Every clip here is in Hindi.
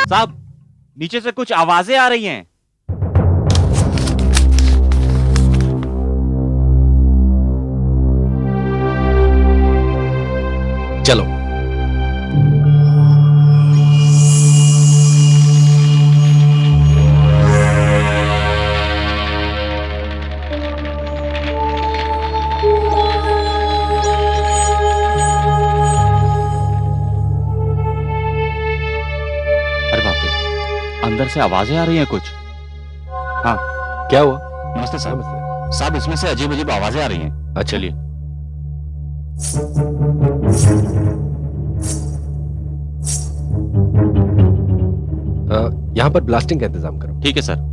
साहब, नीचे से कुछ आवाजें आ रही हैं। चलो। अरे बाप रे, अंदर से आवाजें आ रही हैं कुछ। हाँ, क्या हुआ? नमस्ते साहब। नमस्ते। साहब, इसमें से अजीब अजीब आवाजें आ रही हैं। अच्छा। चलिए। यहाँ पर ब्लास्टिंग का इंतजाम करो। ठीक है सर।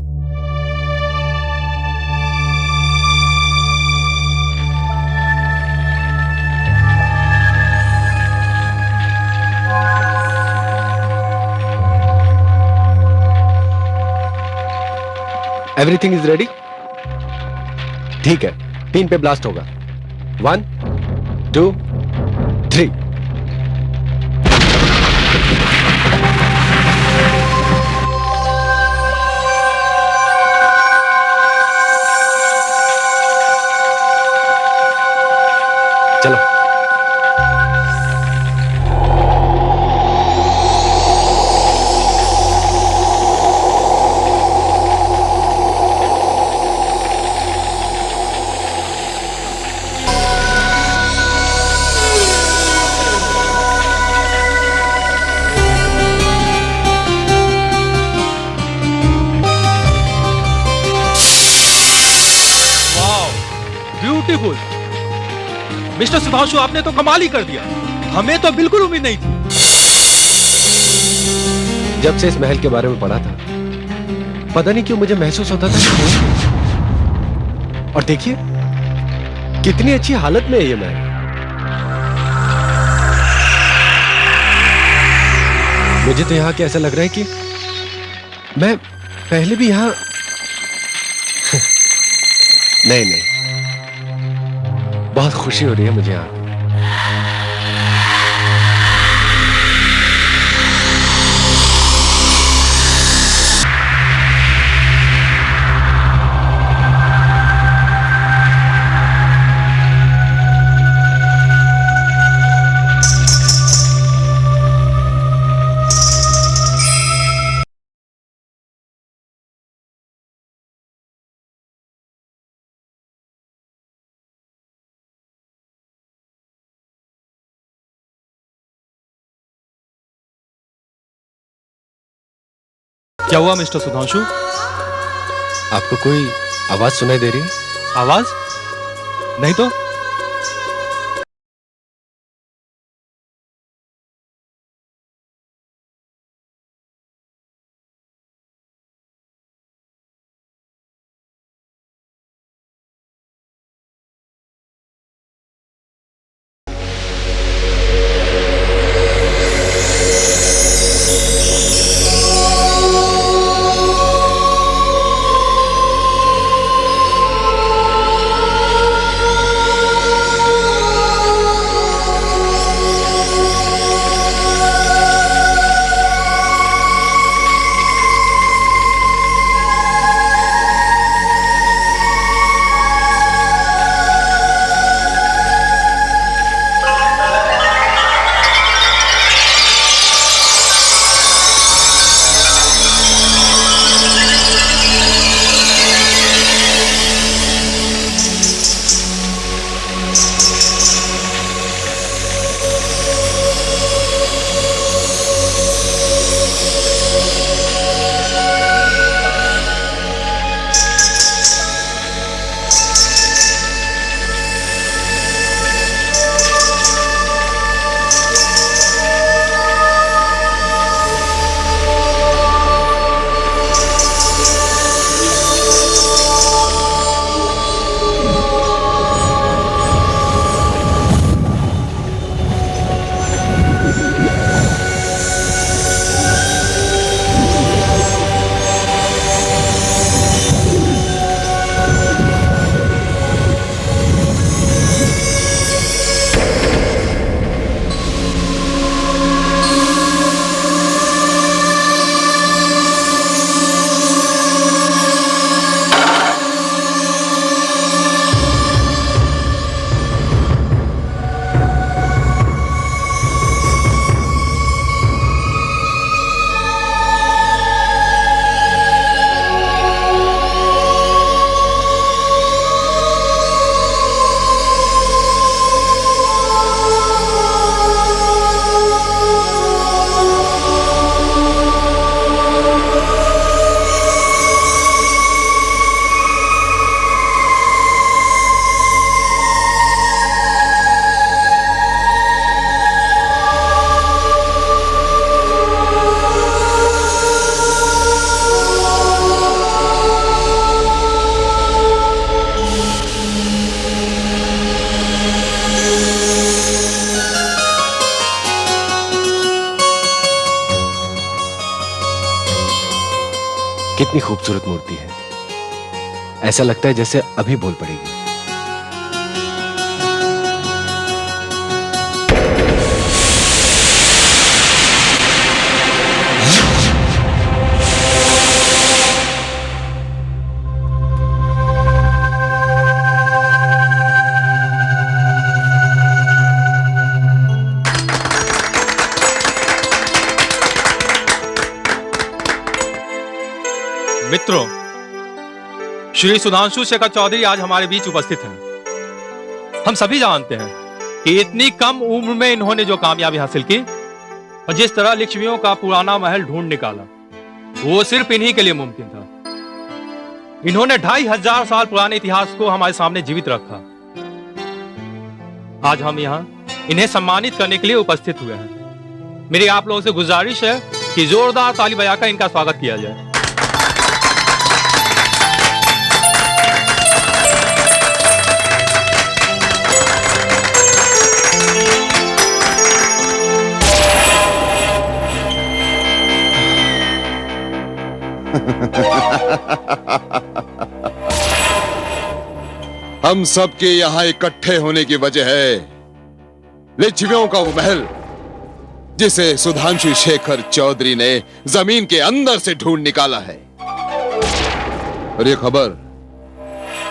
Everything is ready? ठीक है, 3 पे ब्लास्ट होगा। 1 2 3। चलो। ब्यूटीफुल मिस्टर सुधांशु, आपने तो कमाल ही कर दिया। हमें तो बिल्कुल उम्मीद नहीं थी। जब से इस महल के बारे में पढ़ा था, पता नहीं क्यों मुझे महसूस होता था और देखिए कितनी अच्छी हालत में है ये महल। मुझे तो यहां के ऐसा लग रहा है कि मैं पहले भी यहां नहीं नहीं, बहुत खुशी हो रही है मुझे यहां। क्या हुआ मिस्टर सुधांशु? आपको कोई आवाज सुनाई दे रही है? आवाज नहीं तो। कितनी खूबसूरत मूर्ति है। ऐसा लगता है जैसे अभी बोल पड़ेगी। मित्रों, श्री सुधांशु शेखर चौधरी आज हमारे बीच उपस्थित हैं। हम सभी जानते हैं कि इतनी कम उम्र में इन्होंने जो कामयाबी हासिल की और जिस तरह लिच्छवियों का पुराना महल ढूंढ निकाला, वो सिर्फ इन्हीं के लिए मुमकिन था। इन्होंने 2500 साल पुराने इतिहास को हमारे सामने जीवित रखा। आज हम यहाँ इन्हें सम्मानित करने के लिए उपस्थित हुए हैं। मेरी आप लोगों से गुजारिश है कि जोरदार ताली बजाकर इनका स्वागत किया जाए। हम सब के यहाँ इकट्ठे होने की वजह है लिच्छवियों का वो महल जिसे सुधांशु शेखर चौधरी ने जमीन के अंदर से ढूंढ निकाला है। और ये खबर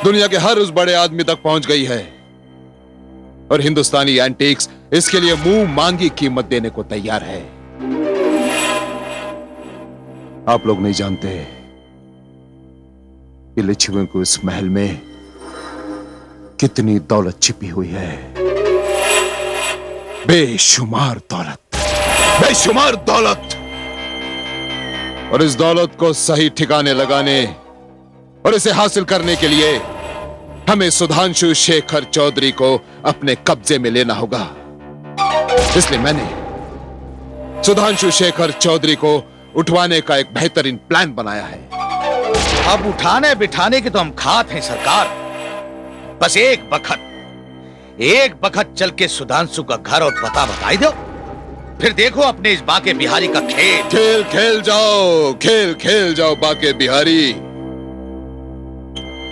दुनिया के हर उस बड़े आदमी तक पहुंच गई है और हिंदुस्तानी एंटीक्स इसके लिए मुंह मांगी कीमत देने को तैयार है। आप लोग नहीं जानते कि लिच्छवियों को इस महल में कितनी दौलत छिपी हुई है। बेशुमार दौलत, बेशुमार दौलत। और इस दौलत को सही ठिकाने लगाने और इसे हासिल करने के लिए हमें सुधांशु शेखर चौधरी को अपने कब्जे में लेना होगा। इसलिए मैंने सुधांशु शेखर चौधरी को उठवाने का एक बेहतरीन प्लान बनाया है। अब उठाने बिठाने की तो हम खात हैं सरकार। बस एक बखत चल के सुधांशु का घर और पता बताई दो, फिर देखो अपने इस बाके बिहारी का खेल। खेल खेल जाओ, खेल खेल जाओ बाके बिहारी।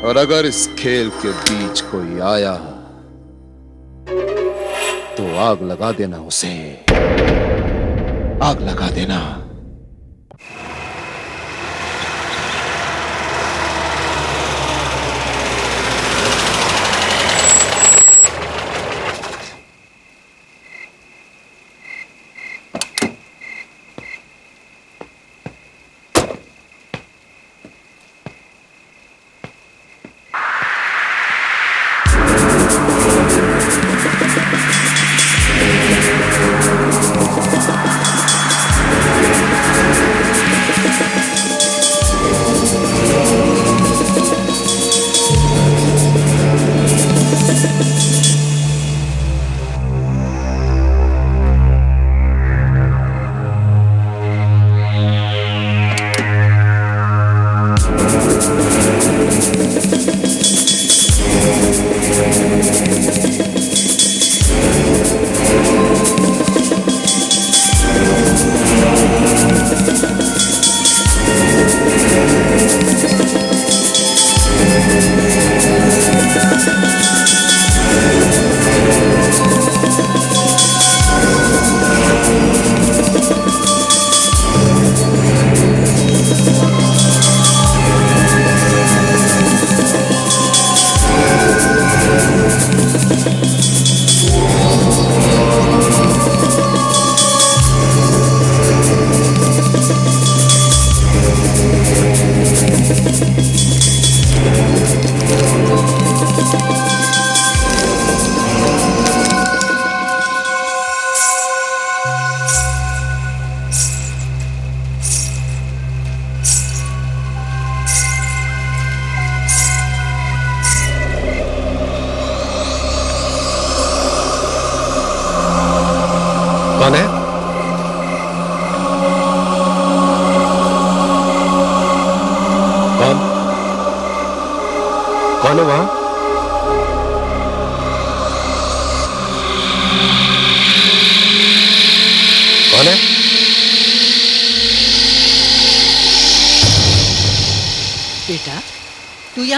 और अगर इस खेल के बीच कोई आया तो आग लगा देना, उसे आग लगा देना।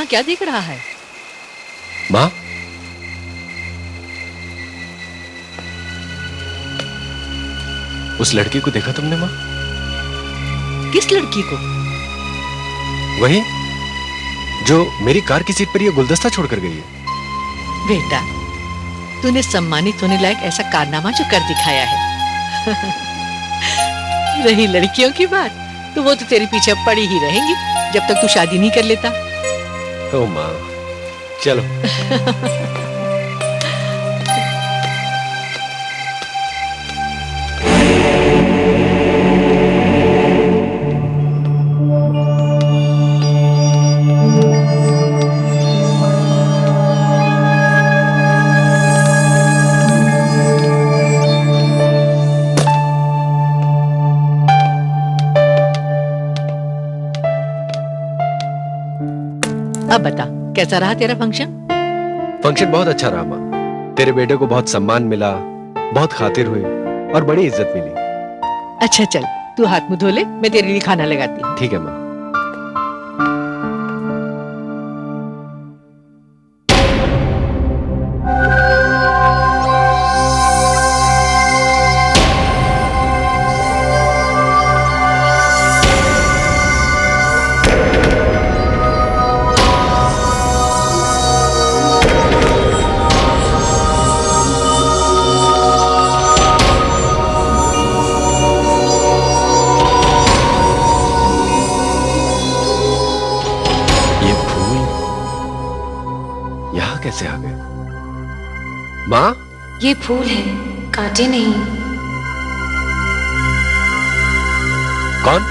यहाँ क्या देख रहा है? माँ, उस लड़की को देखा तुमने माँ? किस लड़की को? वही जो मेरी कार की सीट पर ये गुलदस्ता छोड़कर गई है। बेटा, तूने सम्मानित होने लायक ऐसा कारनामा जो कर दिखाया है। रही लड़कियों की बात, तो वो तो तेरे पीछे पड़ी ही रहेंगी जब तक तू शादी नहीं कर लेता। ओ माँ, चलो। अब बता, कैसा रहा तेरा फंक्शन? फंक्शन बहुत अच्छा रहा माँ। तेरे बेटे को बहुत सम्मान मिला, बहुत खातिर हुई और बड़ी इज्जत मिली। अच्छा चल, तू हाथ मुंह धो ले, मैं तेरे लिए खाना लगाती हूँ। ठीक है माँ। कैसे आ गए? माँ, ये फूल है, कांटे नहीं। कौन?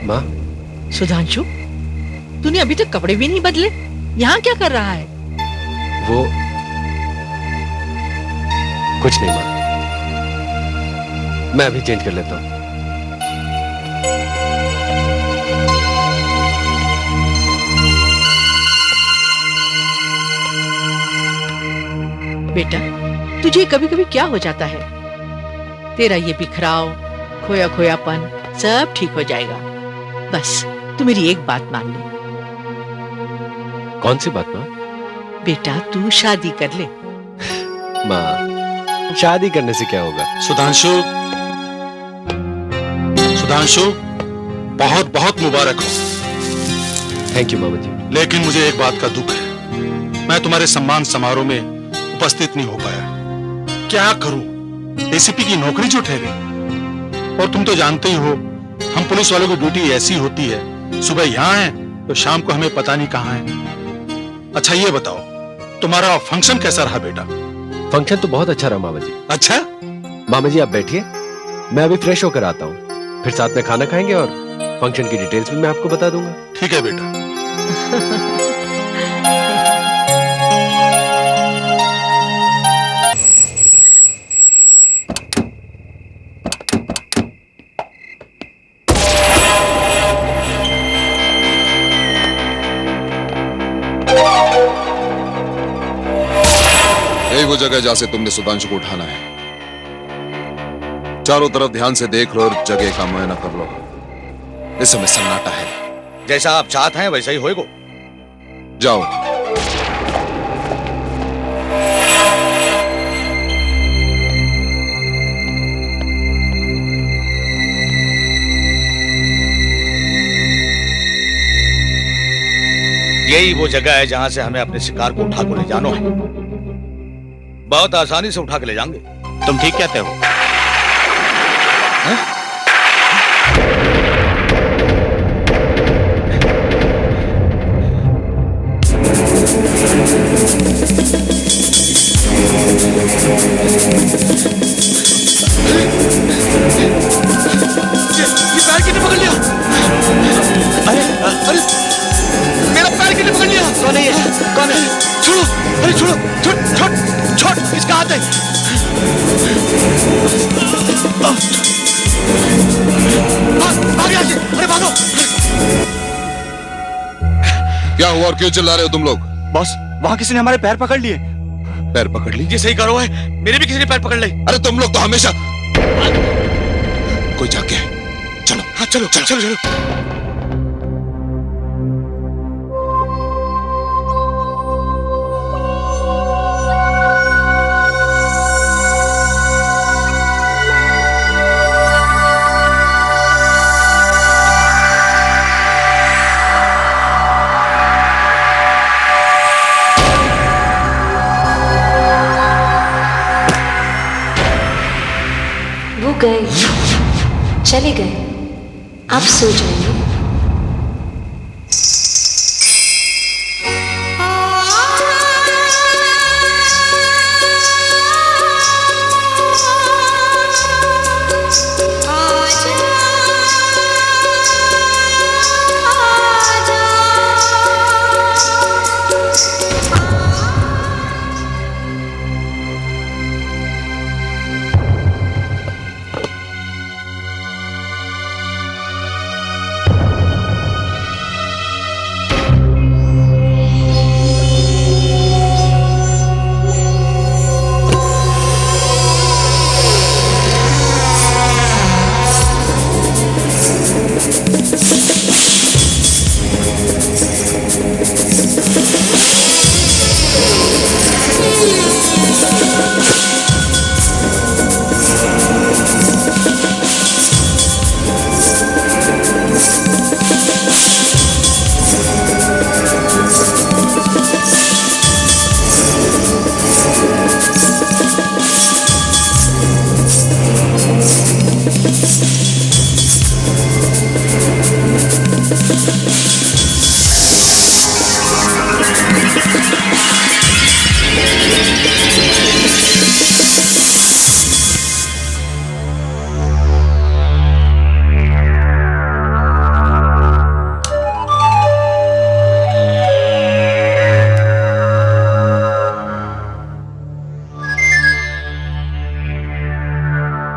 माँ, सुधांशु, तूने अभी तक कपड़े भी नहीं बदले, यहाँ क्या कर रहा है? वो कुछ नहीं माँ, मैं अभी चेंज कर लेता हूँ। बेटा, तुझे कभी कभी क्या हो जाता है? तेरा ये बिखराव, खोया खोयापन सब ठीक हो जाएगा। बस तू मेरी एक बात मान ले। कौन सी बात माँ? बेटा, तू शादी कर ले। माँ, शादी करने से क्या होगा? सुधांशु, सुधांशु, बहुत बहुत मुबारक हो। थैंक यू मामा जी। लेकिन मुझे एक बात का दुख है, मैं तुम्हारे सम्मान समारोह में उपस्थित नहीं हो पाया। क्या करूं? एसीपी की नौकरी जो ठहरी, और तुम तो जानते ही हो हम पुलिस वालों की ड्यूटी ऐसी होती है, सुबह यहाँ है तो शाम को हमें पता नहीं कहाँ है। अच्छा ये बताओ, तुम्हारा फंक्शन कैसा रहा बेटा? फंक्शन तो बहुत अच्छा रहा मामा जी। अच्छा? मामा जी आप बैठिए, मैं अभी फ्रेश होकर आता हूँ, फिर साथ में खाना खाएंगे और फंक्शन की डिटेल्स भी मैं आपको बता दूंगा। ठीक है बेटा। यही वो जगह जहां से तुमने सुधांशु को उठाना है। चारों तरफ ध्यान से देख लो और जगह का मुआयना कर लो। इस समय सन्नाटा है। जैसा आप चाहते हैं वैसा ही होएगा। जाओ। यही वो जगह है जहां से हमें अपने शिकार को उठा को ले जाना है। बहुत आसानी से उठा के ले जाएंगे। तुम ठीक कहते हो? छोड़ो, छोड़, छोड़, छोड़, इसका हाथ है। भाग यहाँ से, अरे भागो। क्या हुआ और क्यों चिल्ला रहे हो तुम लोग? बॉस वहां किसी ने हमारे पैर पकड़ लिए। पैर पकड़ ली? ये सही करो है, मेरे भी किसी ने पैर पकड़ ले। अरे तुम लोग तो हमेशा कोई जाके चलो। हाँ चलो चलो चलो चलो। वो गए, चले गए, आप सो जाइए।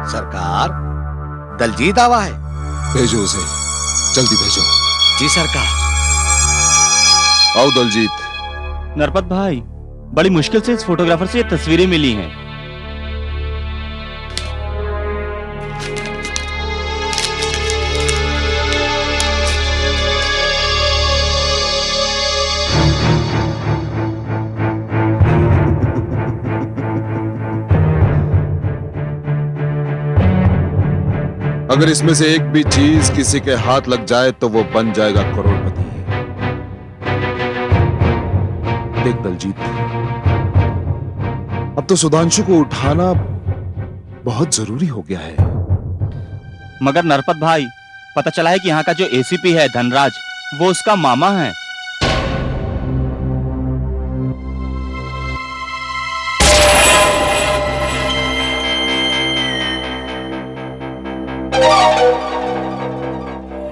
सरकार, दलजीत आवा है। भेजो उसे, जल्दी भेजो। जी सरकार। आओ दलजीत। नरपत भाई बड़ी मुश्किल से इस फोटोग्राफर से ये तस्वीरें मिली हैं। अगर इसमें से एक भी चीज किसी के हाथ लग जाए तो वो बन जाएगा करोड़पति। देख दलजीत, अब तो सुधांशु को उठाना बहुत जरूरी हो गया है। मगर नरपत भाई पता चला है कि यहाँ का जो एसीपी है धनराज, वो उसका मामा है।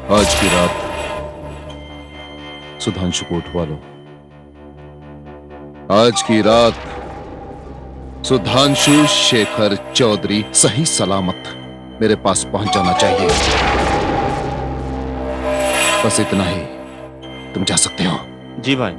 आज की रात सुधांशु को उठवा लो। आज की रात सुधांशु शेखर चौधरी सही सलामत मेरे पास पहुंच जाना चाहिए। बस इतना ही तुम जा सकते हो। जी भाई।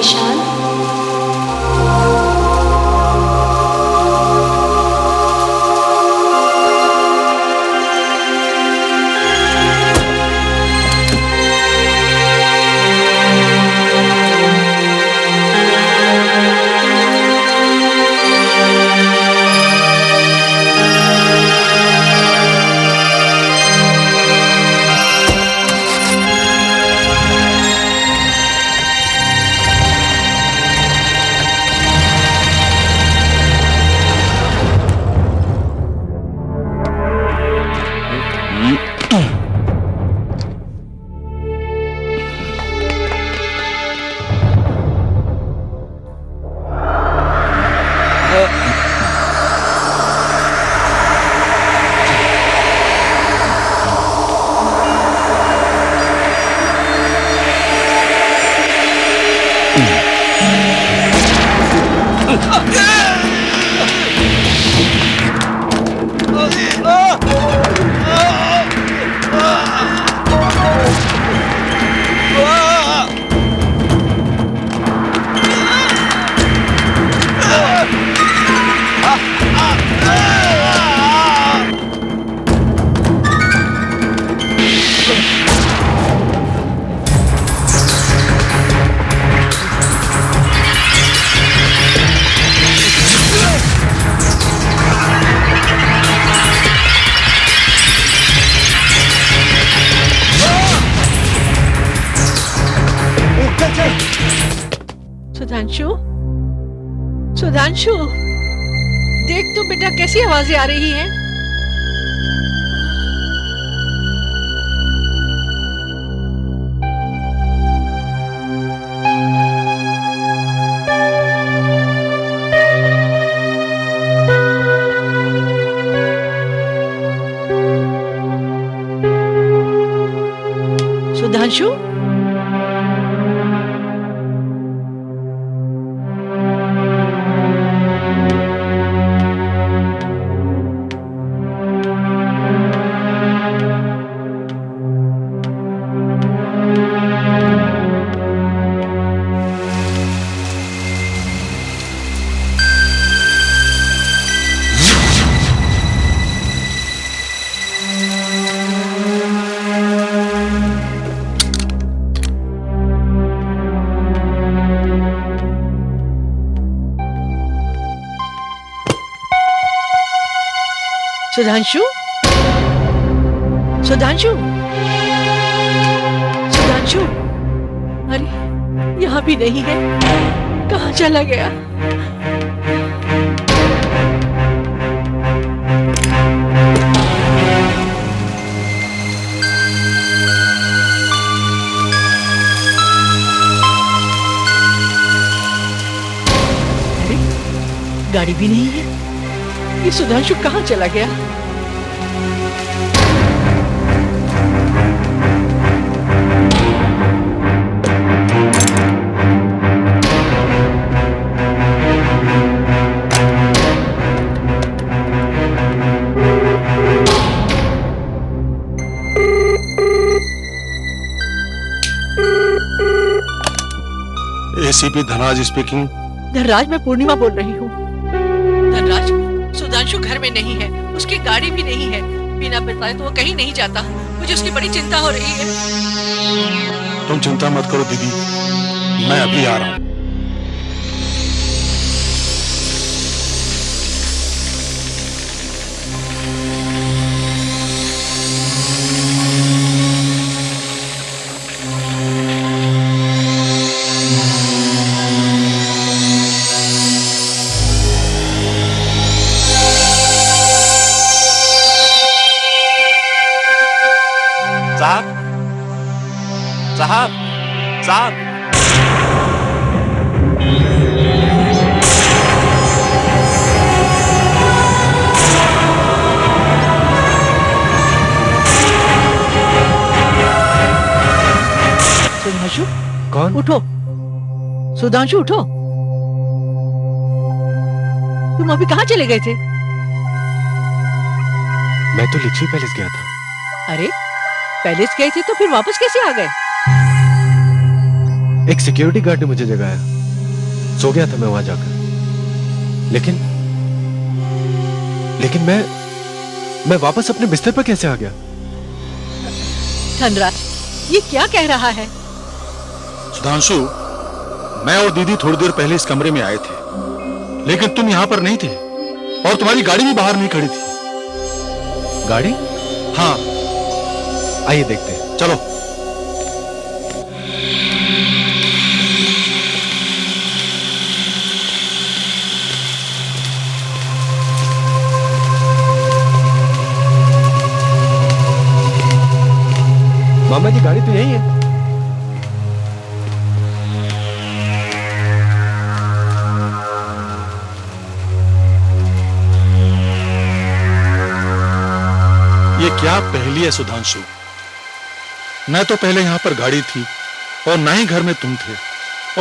विशाल। सुधांशु, सुधांशु, देख तो बेटा कैसी आवाजें आ रही हैं। सुधांशु, सुधांशु, सुधांशु, सुधांशु, अरे यहाँ भी नहीं है, कहाँ चला गया? अरे गाड़ी भी नहीं है, ये सुधांशु कहाँ चला गया? ACP Dhanraj speaking. धनराज, मैं पूर्णिमा बोल रही हूँ। धनराज, सुधांशु घर में नहीं है, उसकी गाड़ी भी नहीं है, बिना बताए तो वो कहीं नहीं जाता। मुझे उसकी बड़ी चिंता हो रही है। तुम चिंता मत करो दीदी, मैं अभी आ रहा हूँ। साहब, साहब, साहब, सुधांशु, कौन? उठो। सुधांशु, उठो। तुम अभी कहाँ चले गए थे? मैं तो लिच्छवी पैलेस गया था। अरे पैलेस गए थे तो फिर वापस कैसे आ गए? एक सिक्योरिटी गार्ड ने मुझे जगाया। सो गया था मैं वहां जाकर। लेकिन मैं वापस अपने बिस्तर पर कैसे आ गया? धनराज, ये क्या कह रहा है? सुधांशु, मैं और दीदी थोड़ी देर पहले इस कमरे में आए थे, लेकिन तुम यहां पर नहीं थे और तुम्हारी गाड़ी भी बाहर नहीं खड़ी थी। गाड़ी? हाँ, आइए देखते हैं। चलो। मामा जी, गाड़ी तो यही है। ये क्या पहेली है सुधांशु? न तो पहले यहां पर गाड़ी थी और ना ही घर में तुम थे,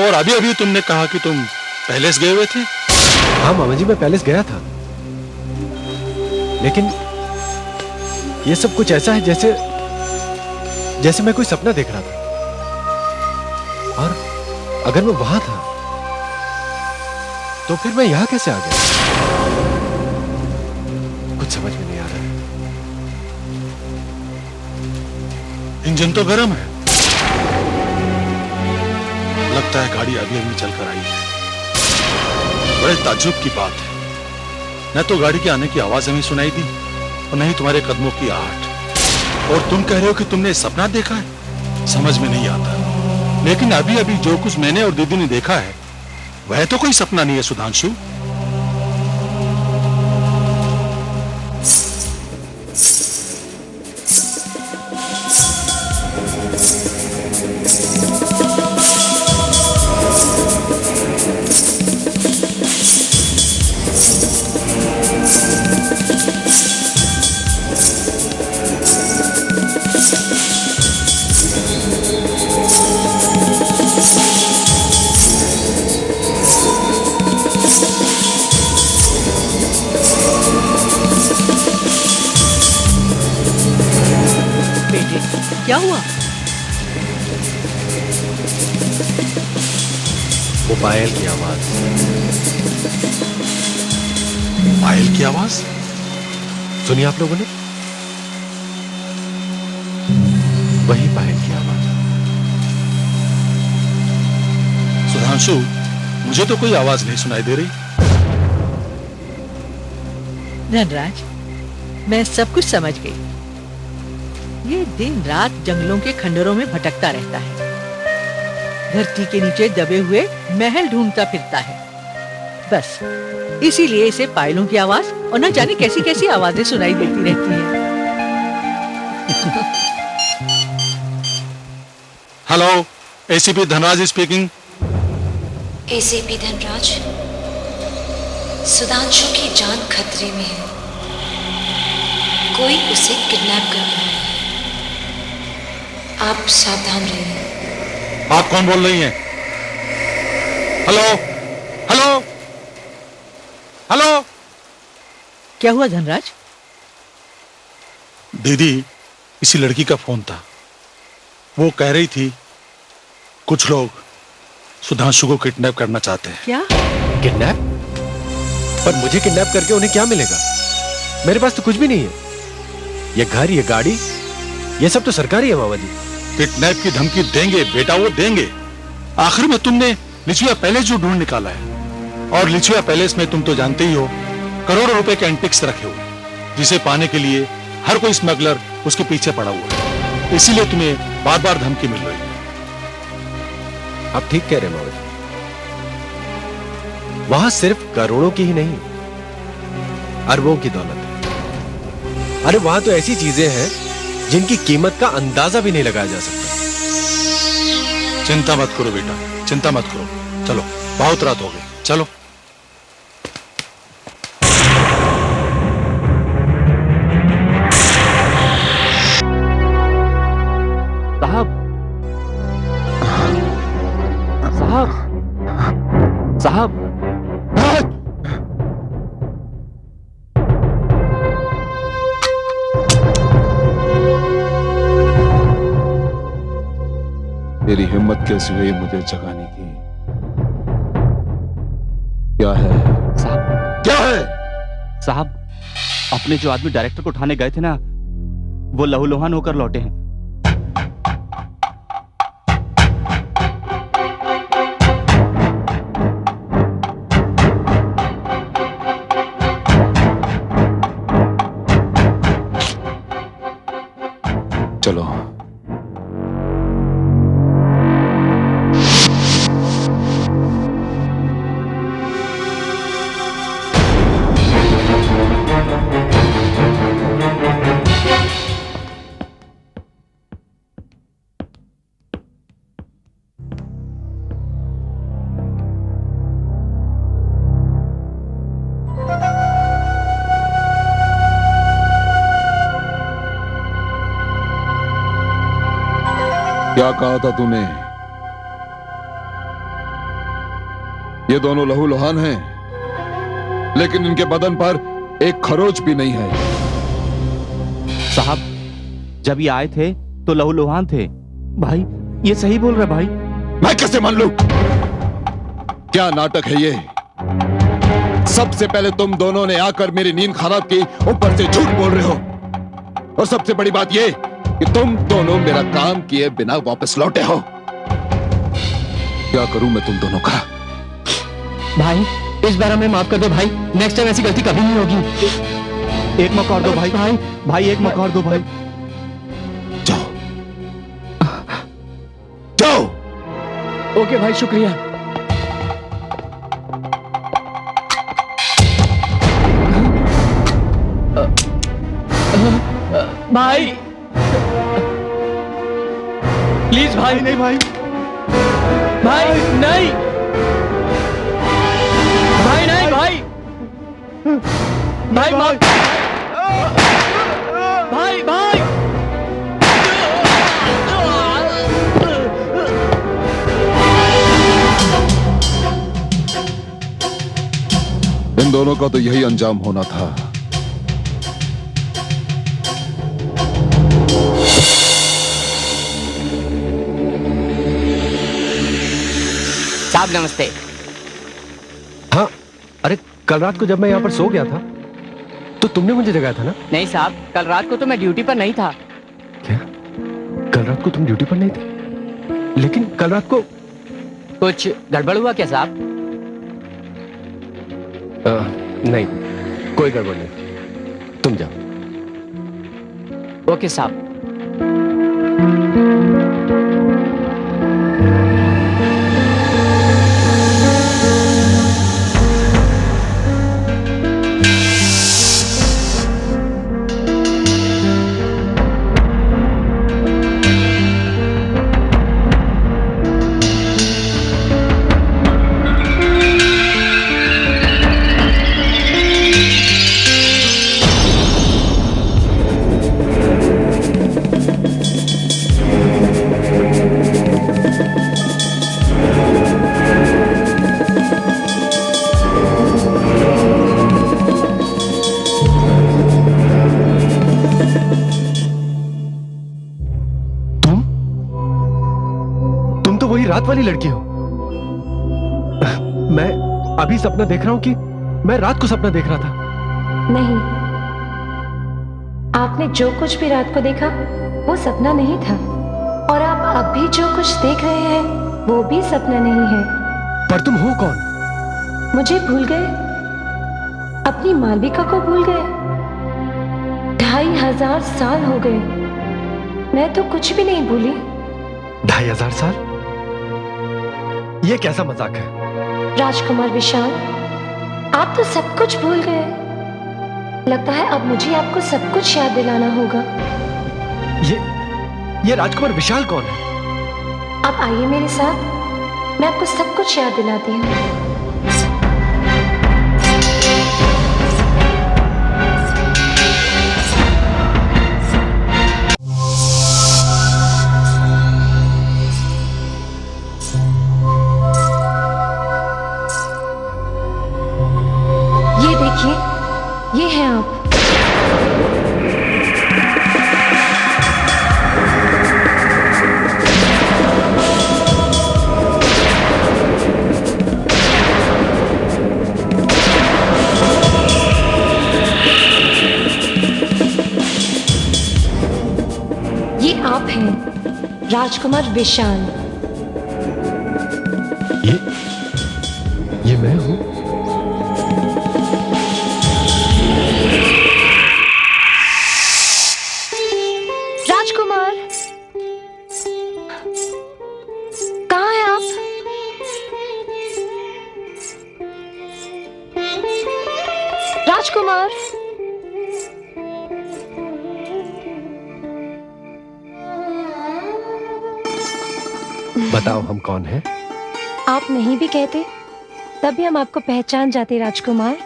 और अभी अभी तुमने कहा कि तुम पैलेस गए हुए थे। हाँ मामा जी, मैं पैलेस गया था, लेकिन ये सब कुछ ऐसा है जैसे मैं कोई सपना देख रहा था। और अगर मैं वहां था तो फिर मैं यहां कैसे आ गया? कुछ समझ में नहीं आ रहा है। इंजन तो गर्म है, लगता है गाड़ी अभी अभी चलकर आई है। बड़े ताज्जुब की बात है, न तो गाड़ी के आने की आवाज हमें सुनाई दी और न ही तुम्हारे कदमों की आहट। और तुम कह रहे हो कि तुमने सपना देखा है? समझ में नहीं आता। लेकिन अभी अभी जो कुछ मैंने और दीदी ने देखा है वह तो कोई सपना नहीं है सुधांशु। क्या हुआ? वो पायल की आवाज। पायल की आवाज? सुनी आप लोगों ने? वही पायल की आवाज। सुधांशु, मुझे तो कोई आवाज नहीं सुनाई दे रही। धनराज, मैं सब कुछ समझ गई। ये दिन रात जंगलों के खंडरों में भटकता रहता है, धरती के नीचे दबे हुए महल ढूंढता फिरता है। बस इसीलिए इसे पायलों की आवाज और न जाने कैसी कैसी आवाजें सुनाई देती रहती हैं। Hello, ACP Dhanraj speaking. ACP Dhanraj, Sudhanshu की जान खतरे में है। कोई उसे किडनैप करने आया है। आप सावधान रहिए। आप कौन बोल रही हैं? Hello, hello, hello. क्या हुआ धनराज? दीदी, इसी लड़की का फोन था। वो कह रही थी कुछ लोग सुधांशु को किडनैप करना चाहते हैं। क्या? किडनैप? पर मुझे किडनैप करके उन्हें क्या मिलेगा? मेरे पास तो कुछ भी नहीं है। ये घर, ये गाड़ी, ये सब तो सरकारी है मामा जी। किडनैप की धमकी देंगे बेटा, वो देंगे। आखिर में तुमने लिचुआ पैलेस जो ढूंढ निकाला है, और लिचुआ पैलेस में तुम तो जानते ही हो करोड़ों रुपए के एंटिक्स रखे हुए, जिसे पाने के लिए हर कोई स्मगलर उसके पीछे पड़ा हुआ है। इसीलिए तुम्हें बार बार धमकी मिल रही है। आप ठीक कह रहे हैं मामा जी। वहां सिर्फ करोड़ों की ही नहीं, अरबों की दौलत है। अरे वहां तो ऐसी चीजें हैं जिनकी कीमत का अंदाजा भी नहीं लगाया जा सकता। चिंता मत करो बेटा, चिंता मत करो। चलो, बहुत रात हो गई, चलो। साहब, साहब, साहब, तेरी हिम्मत कैसी हुई मुझे जगाने की? क्या है? साहब, क्या है? साहब, अपने जो आदमी डायरेक्टर को उठाने गए थे ना, वो लहूलुहान होकर लौटे हैं। चलो। क्या कहा था तूने? ये दोनों लहूलुहान हैं, लेकिन इनके बदन पर एक खरोच भी नहीं है। साहब, जब ये आए थे तो लहूलुहान थे। भाई, ये सही बोल रहे भाई। मैं कैसे मान लूं? क्या नाटक है ये? सबसे पहले तुम दोनों ने आकर मेरी नींद खराब की, ऊपर से झूठ बोल रहे हो। और सबसे बड़ी बात ये कि तुम दोनों मेरा काम किए बिना वापस लौटे हो। क्या करूं मैं तुम दोनों का? भाई, इस बार हमें माफ कर दो भाई। नेक्स्ट टाइम ऐसी गलती कभी नहीं होगी। एक मौका और दो भाई। भाई एक मौका और दो भाई। जाओ जाओ। ओके भाई, शुक्रिया। भाई प्लीज भाई। नहीं भाई, भाई नहीं, भाई नहीं, भाई भाई माफ, भाई भाई। इन दोनों का तो यही अंजाम होना था। साहब नमस्ते। हाँ, अरे कल रात को जब मैं यहाँ पर सो गया था तो तुमने मुझे जगाया था ना? नहीं साहब, कल रात को तो मैं ड्यूटी पर नहीं था। क्या? कल रात को तुम ड्यूटी पर नहीं थे? लेकिन कल रात को कुछ गड़बड़ हुआ क्या साहब? नहीं, कोई गड़बड़ नहीं। तुम जाओ। ओके साहब। रात वाली लड़की हो? मैं अभी सपना देख रहा हूं कि मैं रात को सपना देख रहा था। नहीं, आपने जो कुछ भी रात को देखा वो सपना नहीं था, और आप अब भी जो कुछ देख रहे हैं वो भी सपना नहीं है। पर तुम हो कौन? मुझे भूल गए? अपनी मालविका को भूल गए? 2500 साल हो गए, मैं तो कुछ भी नहीं भूली। 2500 साल? ये कैसा मजाक है? राजकुमार विशाल, आप तो सब कुछ भूल गए। लगता है अब मुझे आपको सब कुछ याद दिलाना होगा। ये राजकुमार विशाल कौन है? आप आइए मेरे साथ, मैं आपको सब कुछ याद दिलाती हूँ। ये देखिए, ये हैं आप। राजकुमार विशाल। ये मैं हूं। राजकुमार, कहाँ हैं आप? राजकुमार, बताओ हम कौन हैं? आप नहीं भी कहते तब भी हम आपको पहचान जाते राजकुमार।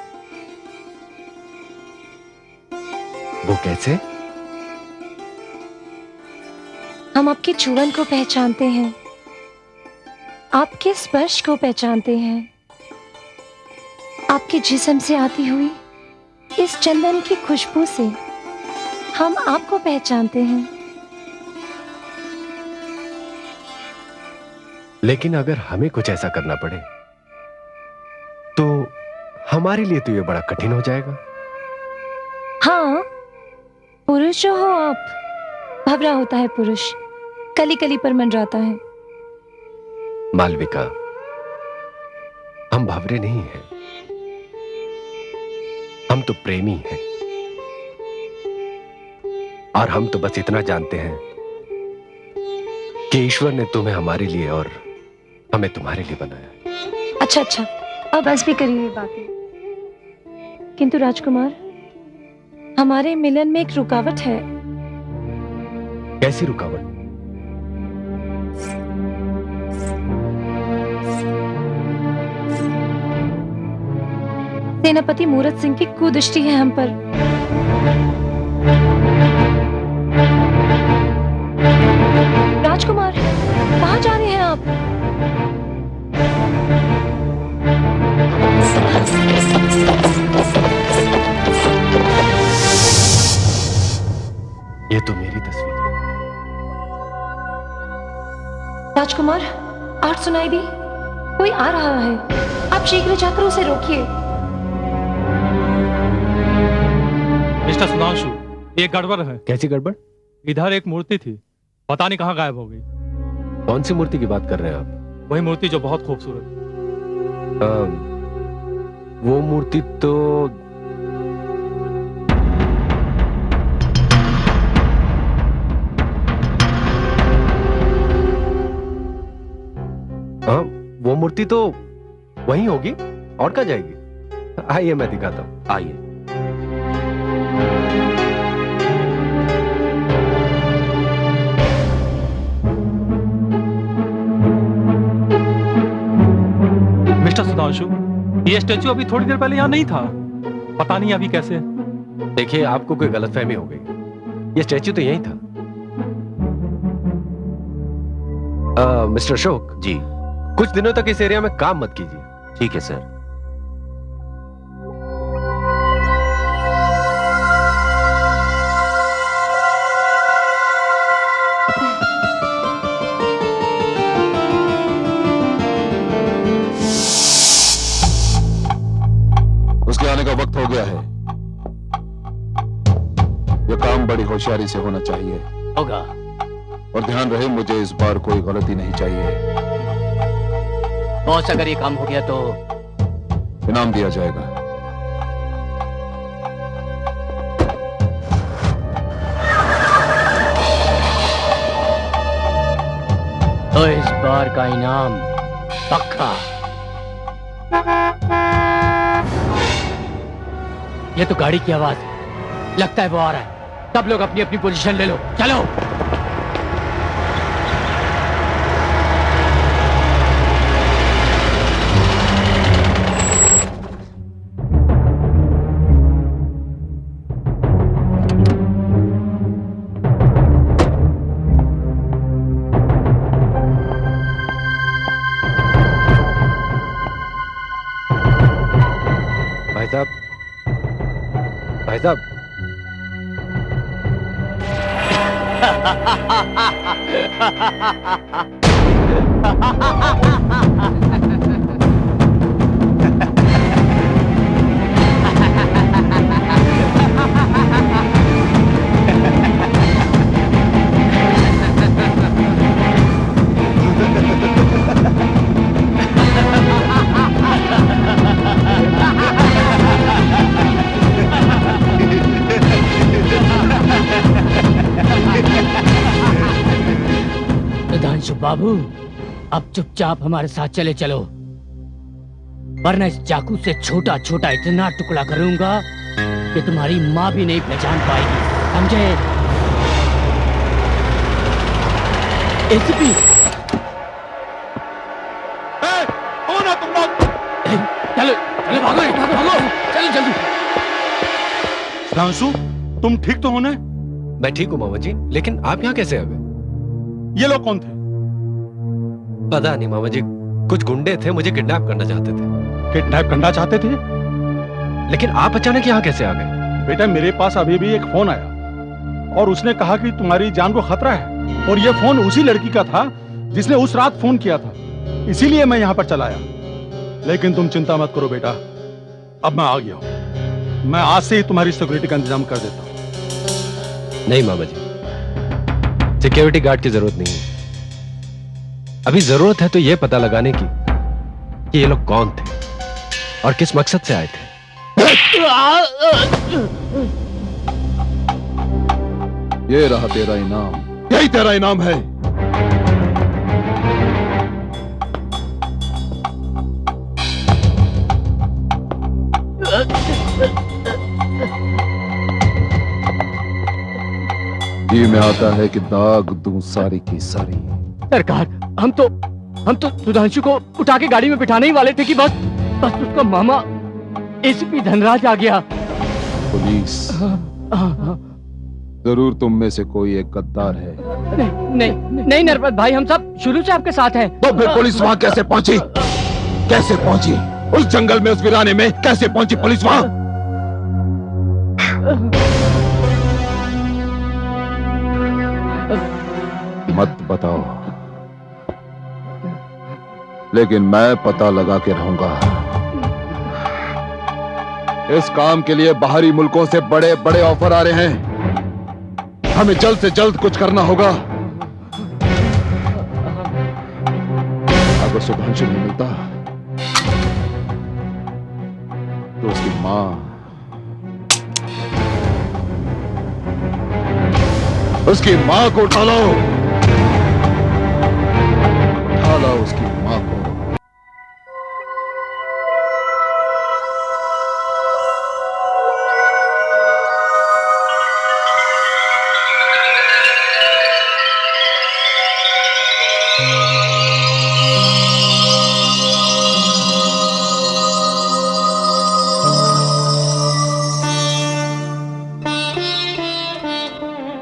वो कैसे? हम आपके चुड़न को पहचानते हैं, आपके स्पर्श को पहचानते हैं, आपके जिस्म से आती हुई इस चंदन की खुशबू से हम आपको पहचानते हैं। लेकिन अगर हमें कुछ ऐसा करना पड़े तो हमारे लिए तो ये बड़ा कठिन हो जाएगा। हाँ, पुरुष जो हो आप, भवरा होता है पुरुष, कली कली पर मंडराता है। मालविका, हम भवरे नहीं हैं, हम तो प्रेमी हैं। और हम तो बस इतना जानते हैं कि ईश्वर ने तुम्हें हमारे लिए और हमें तुम्हारे लिए बनाया है। अच्छा अच्छा, अब बस भी करिए ये बातें। किंतु राजकुमार, हमारे मिलन में एक रुकावट है। कैसी रुकावट? सेनापति मूरत सिंह की कुदृष्टि है हम पर। राजकुमार, कहाँ जा रहे हैं आप? ये तो मेरी तस्वीर है। राजकुमार, आवाज सुनाई दी, कोई आ रहा है। आप शीघ्र जाकर उसे रोकिए। मिस्टर सुधांशु, ये गड़बड़ है। कैसी गड़बड़? इधर एक मूर्ति थी, पता नहीं कहाँ गायब हो गई। कौन सी मूर्ति की बात कर रहे हैं आप? वही मूर्ति जो बहुत खूबसूरत। वो मूर्ति तो हाँ, वो मूर्ति तो वहीं होगी, और कहाँ जाएगी? आइए मैं दिखाता हूँ। आइए। मिस्टर सुधांशु, ये स्टैचू अभी थोड़ी देर पहले यहाँ नहीं था, पता नहीं अभी कैसे। देखिए, आपको कोई गलतफहमी हो गई। ये स्टैचू तो यहीं था। मिस्टर अशोक जी। कुछ दिनों तक इस एरिया में काम मत कीजिए। ठीक है सर। उसके आने का वक्त हो गया है। यह काम बड़ी होशियारी से होना चाहिए। होगा। और ध्यान रहे, मुझे इस बार कोई गलती नहीं चाहिए। बॉस, अगर ये काम हो गया तो इनाम दिया जाएगा। तो इस बार का इनाम पक्का। ये तो गाड़ी की आवाज है, लगता है वो आ रहा है। सब लोग अपनी अपनी पोजीशन ले लो, चलो। भाई साहब, भाई साहब, बाबू अब चुपचाप हमारे साथ चले चलो, वरना इस चाकू से छोटा छोटा इतना टुकड़ा करूंगा कि तुम्हारी माँ भी नहीं पहचान पाएगी, समझे? एसीपी कौन है तुम लोग? चलो चलो भागो भागो चलो जल्दी। सुधांशु, तुम ठीक तो हो ना? मैं ठीक हूँ मामा जी, लेकिन आप यहाँ कैसे आ गए? ये लोग कौन थे? पता नहीं मामा जी, कुछ गुंडे थे, मुझे किडनैप करना चाहते थे। किडनैप करना चाहते थे? लेकिन आप अचानक यहाँ कैसे आ गए? बेटा मेरे पास अभी भी एक फोन आया और उसने कहा कि तुम्हारी जान को खतरा है, और ये फोन उसी लड़की का था जिसने उस रात फोन किया था, इसीलिए मैं यहाँ पर चला आया। लेकिन तुम चिंता मत करो बेटा, अब मैं आ गया हूँ। मैं आज से ही तुम्हारी सिक्योरिटी का इंतजाम कर देता हूँ। नहीं मामा जी, सिक्योरिटी गार्ड की जरूरत नहीं है। अभी जरूरत है तो यह पता लगाने की कि ये लोग कौन थे और किस मकसद से आए थे। ये रहा तेरा इनाम, यही तेरा इनाम है। जी में आता है कि दाग दूं सारी की सारी। सरकार, हम तो सुधांशु को उठा के गाड़ी में बिठाने ही वाले थे कि बस उसका मामा एसीपी धनराज आ गया। पुलिस, जरूर तुम में से कोई एक गद्दार है। नहीं नरपत भाई, हम सब शुरू से आपके साथ हैं। तो फिर पुलिस वहां कैसे पहुंची? कैसे पहुंची? उस जंगल में, उस वीराने में कैसे पहुंची पुलिस वहां? मत बताओ, लेकिन मैं पता लगा के रहूंगा। इस काम के लिए बाहरी मुल्कों से बड़े बड़े ऑफर आ रहे हैं। हमें जल्द से जल्द कुछ करना होगा। अगर सुधांशु नहीं मिलता तो उसकी मां, उसकी मां को उठा लो, उठा लो उसकी मां को।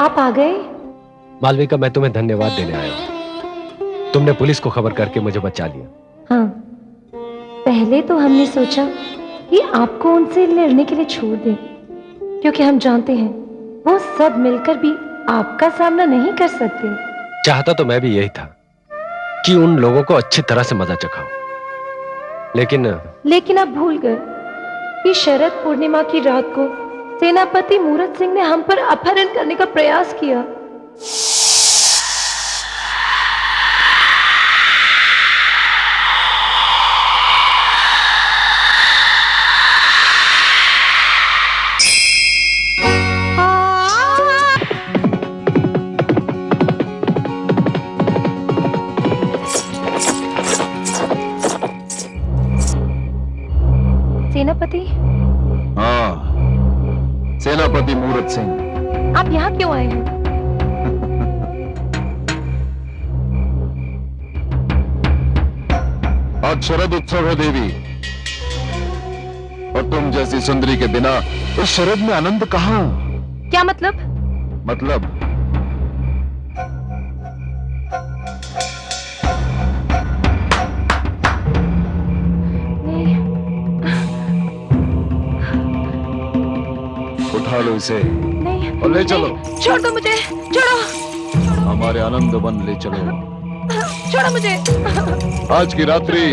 आप आ गए? मालविका, मैं तुम्हें धन्यवाद देने आया हूं। तुमने पुलिस को खबर करके मुझे बचा लिया। हाँ, पहले तो हमने सोचा कि आपको उनसे लड़ने के लिए छोड़ दें, क्योंकि हम जानते हैं वो सब मिलकर भी आपका सामना नहीं कर सकते। चाहता तो मैं भी यही था कि उन लोगों को अच्छी तरह से मजा चखाऊं, लेकिन आप भूल गए कि शरद पूर्णिमा की रात को सेनापति मूरत सिंह ने हम पर अपहरण करने का प्रयास किया। सेनापति? हाँ, सेनापति मूरत सिंह। आप यहाँ क्यों आए हैं? आज शरद उत्सव है देवी, और तुम जैसी सुंदरी के बिना इस शरद में आनंद कहाँ? क्या मतलब? उठा लो इसे नहीं, और ले चलो। छोड़ दो मुझे, छोड़ो। हमारे आनंद वन ले चलो। छोड़ो मुझे। आज की रात्रि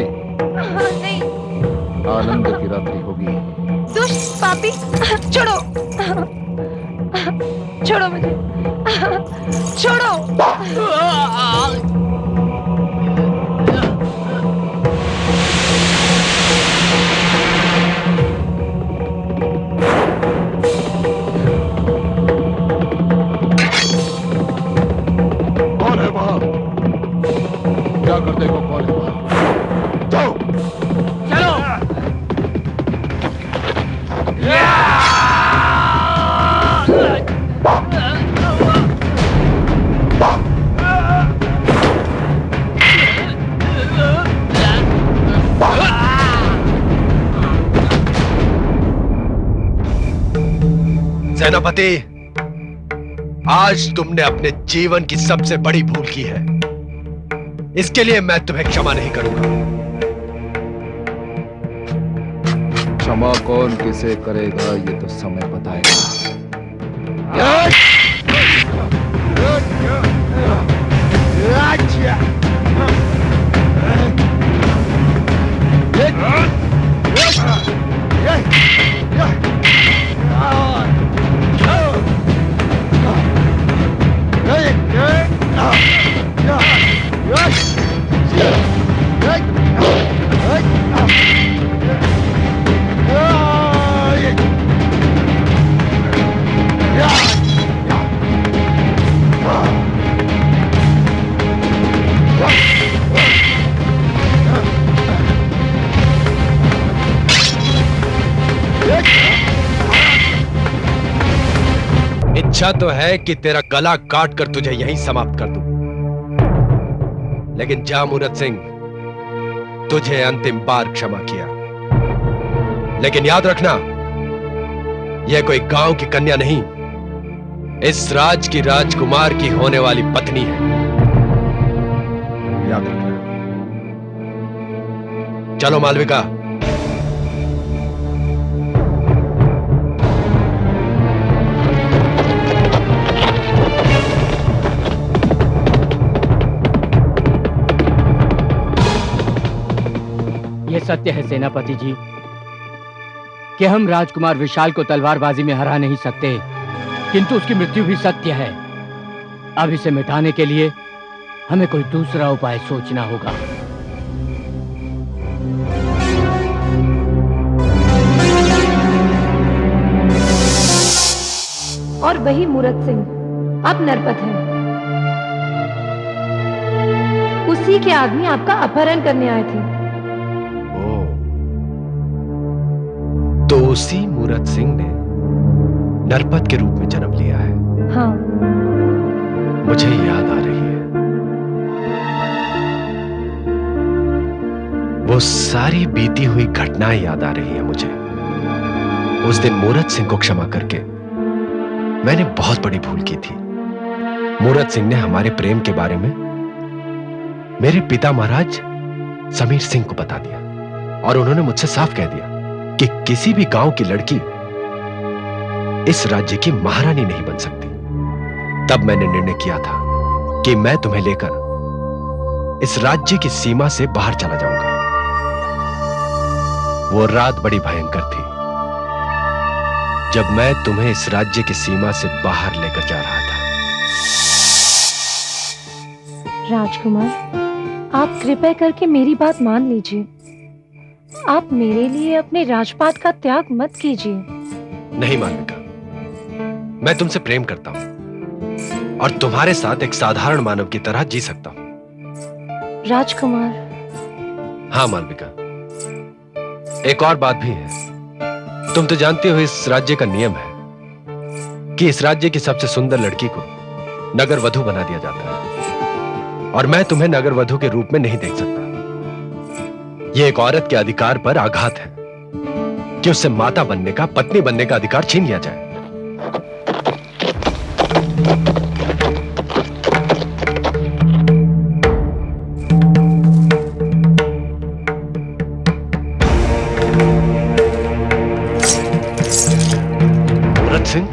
नहीं, आनंद की रात्रि होगी। दुष्ट पापी, छोड़ो, छोड़ो मुझे, छोड़ो। कौन है वहां? कर देखो कौन है वहां। जाओ। चलो। सेनापति, आज तुमने अपने जीवन की सबसे बड़ी भूल की है। इसके लिए मैं तुम्हें क्षमा नहीं करूंगा। क्षमा कौन किसे करेगा ये तो समय बताएगा। इच्छा तो है कि तेरा गला काट कर तुझे यहीं समाप्त कर दूं, लेकिन जा मूरत सिंह, तुझे अंतिम बार क्षमा किया। लेकिन याद रखना, यह कोई गांव की कन्या नहीं, इस राज की राजकुमार की होने वाली पत्नी है। याद रखना। चलो मालविका। ये सत्य है सेनापति जी कि हम राजकुमार विशाल को तलवारबाजी में हरा नहीं सकते, किंतु उसकी मृत्यु भी सत्य है। अब इसे मिटाने के लिए हमें कोई दूसरा उपाय सोचना होगा। और वही मूरत सिंह अब नरपत है। उसी के आदमी आपका अपहरण करने आए थे। तो उसी मूरत सिंह ने नरपत के रूप में जन्म लिया है। हाँ। मुझे याद आ रही है वो सारी बीती हुई घटनाएं याद आ रही है मुझे। उस दिन मूरत सिंह को क्षमा करके मैंने बहुत बड़ी भूल की थी। मूरत सिंह ने हमारे प्रेम के बारे में मेरे पिता महाराज समीर सिंह को बता दिया और उन्होंने मुझसे साफ कह दिया कि किसी भी गांव की लड़की इस राज्य की महारानी नहीं बन सकती। तब मैंने निर्णय किया था कि मैं तुम्हें लेकर इस राज्य की सीमा से बाहर चला जाऊंगा। वो रात बड़ी भयंकर थी जब मैं तुम्हें इस राज्य की सीमा से बाहर लेकर जा रहा था। राजकुमार, आप कृपया करके मेरी बात मान लीजिए। आप मेरे लिए अपने राजपाट का त्याग मत कीजिए। नहीं मालविका, मैं तुमसे प्रेम करता हूं और तुम्हारे साथ एक साधारण मानव की तरह जी सकता हूं। राजकुमार। हाँ मालविका, एक और बात भी है। तुम तो जानते हो इस राज्य का नियम है कि इस राज्य की सबसे सुंदर लड़की को नगर वधू बना दिया जाता है और मैं तुम्हें नगर वधू के रूप में नहीं देख सकता। यह एक औरत के अधिकार पर आघात है कि उससे माता बनने का, पत्नी बनने का अधिकार छीन लिया जाए। मूरत सिंह,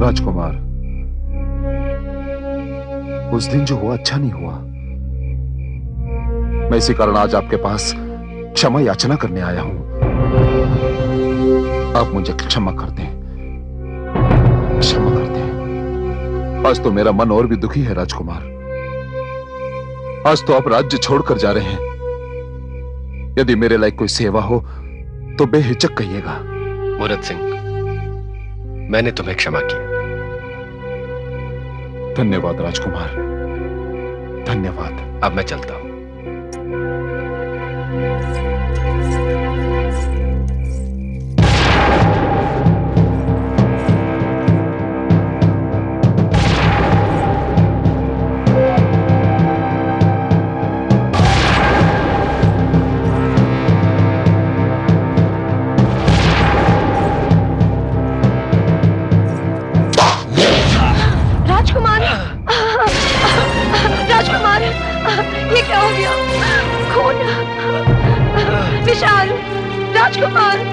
राजकुमार, उस दिन जो हुआ अच्छा नहीं हुआ। मैं इसी कारण आज आपके पास क्षमा याचना करने आया हूं। आप मुझे क्षमा कर दें, क्षमा कर दें। आज तो मेरा मन और भी दुखी है राजकुमार। आज तो आप राज्य छोड़कर जा रहे हैं। यदि मेरे लायक कोई सेवा हो तो बेहिचक कहिएगा। मूरत सिंह, मैंने तुम्हें क्षमा किया, धन्यवाद राजकुमार, धन्यवाद। अब मैं चलता हूं। राजकुमार, राजकुमार, ये क्या हो गया? खून, विशाल, राजकुमार।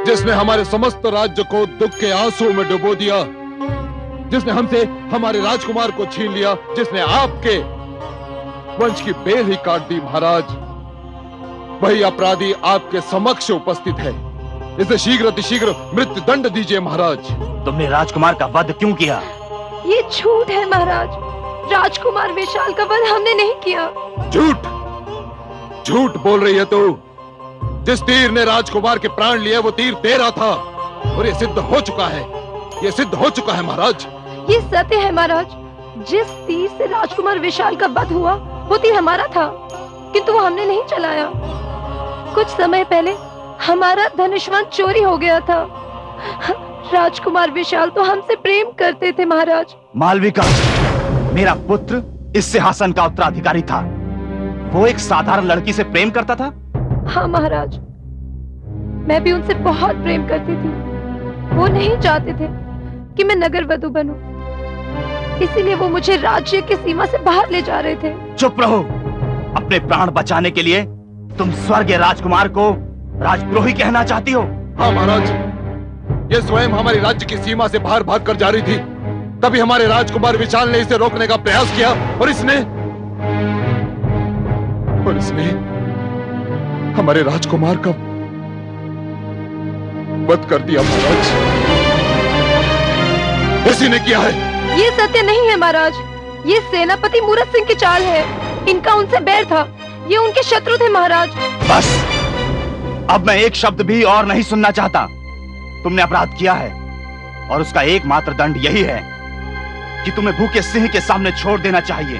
जिसने हमारे समस्त राज्य को दुख के आंसू में डुबो दिया, जिसने हमसे हमारे राजकुमार को छीन लिया, जिसने आपके वंश की बेल ही काट दी महाराज, वही अपराधी आपके समक्ष उपस्थित है। इसे शीघ्र अतिशीघ्र मृत्यु दंड दीजिए महाराज। तुमने राजकुमार का वध क्यों किया? ये झूठ है महाराज, राजकुमार विशाल का वध हमने नहीं किया। झूठ, झूठ बोल रही है तू। जिस तीर ने राजकुमार के प्राण लिए वो तीर तेरा था, और ये सिद्ध हो चुका है, ये सिद्ध हो चुका है महाराज। ये सत्य है महाराज, जिस तीर से राजकुमार विशाल का वध हुआ वो तीर हमारा था, किंतु वो हमने नहीं चलाया। कुछ समय पहले हमारा धनुष्मान चोरी हो गया था। राजकुमार विशाल तो हमसे प्रेम करते थे महाराज। मालविका, मेरा पुत्र इस सिंहासन का उत्तराधिकारी था, वो एक साधारण लड़की से प्रेम करता था? हाँ महाराज, मैं भी उनसे बहुत प्रेम करती थी। वो नहीं चाहते थे कि मैं नगर वधु बनूं, इसीलिए वो मुझे राज्य की सीमा से बाहर ले जा रहे थे। चुप रहो। अपने प्राण बचाने के लिए तुम स्वर्गीय राजकुमार को राजद्रोही कहना चाहती हो? हाँ महाराज, ये स्वयं हमारी राज्य की सीमा से बाहर भाग कर जा रही थी, तभी हमारे राजकुमार विशाल ने इसे रोकने का प्रयास किया, और इसने हमारे राजकुमार का वध कर दिया महाराज। इसी ने किया है। ये सत्य नहीं है महाराज, ये सेनापति मूरत सिंह की चाल है। इनका उनसे बैर था, ये उनके शत्रु थे महाराज। बस, अब मैं एक शब्द भी और नहीं सुनना चाहता। तुमने अपराध किया है और उसका एकमात्र दंड यही है कि तुम्हें भूखे सिंह के सामने छोड़ देना चाहिए।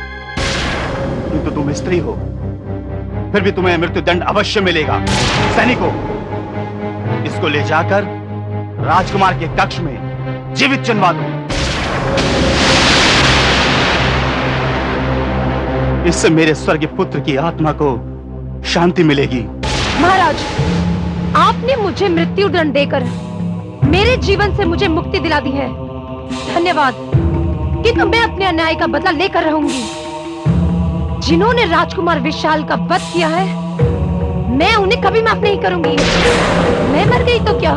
किंतु तुम स्त्री हो, फिर भी तुम्हें मृत्यु दंड अवश्य मिलेगा। सैनिकों, इसको ले जाकर राजकुमार के कक्ष में जीवित चिनवा दो। इससे मेरे स्वर्गीय पुत्र की आत्मा को शांति मिलेगी। महाराज, आपने मुझे मृत्यु दंड देकर मेरे जीवन से मुझे मुक्ति दिला दी है, धन्यवाद। किंतु मैं अपने अन्याय का बदला लेकर रहूंगी। जिन्होंने राजकुमार विशाल का वध किया है, मैं उन्हें कभी माफ नहीं करूंगी। मैं मर गई तो क्या,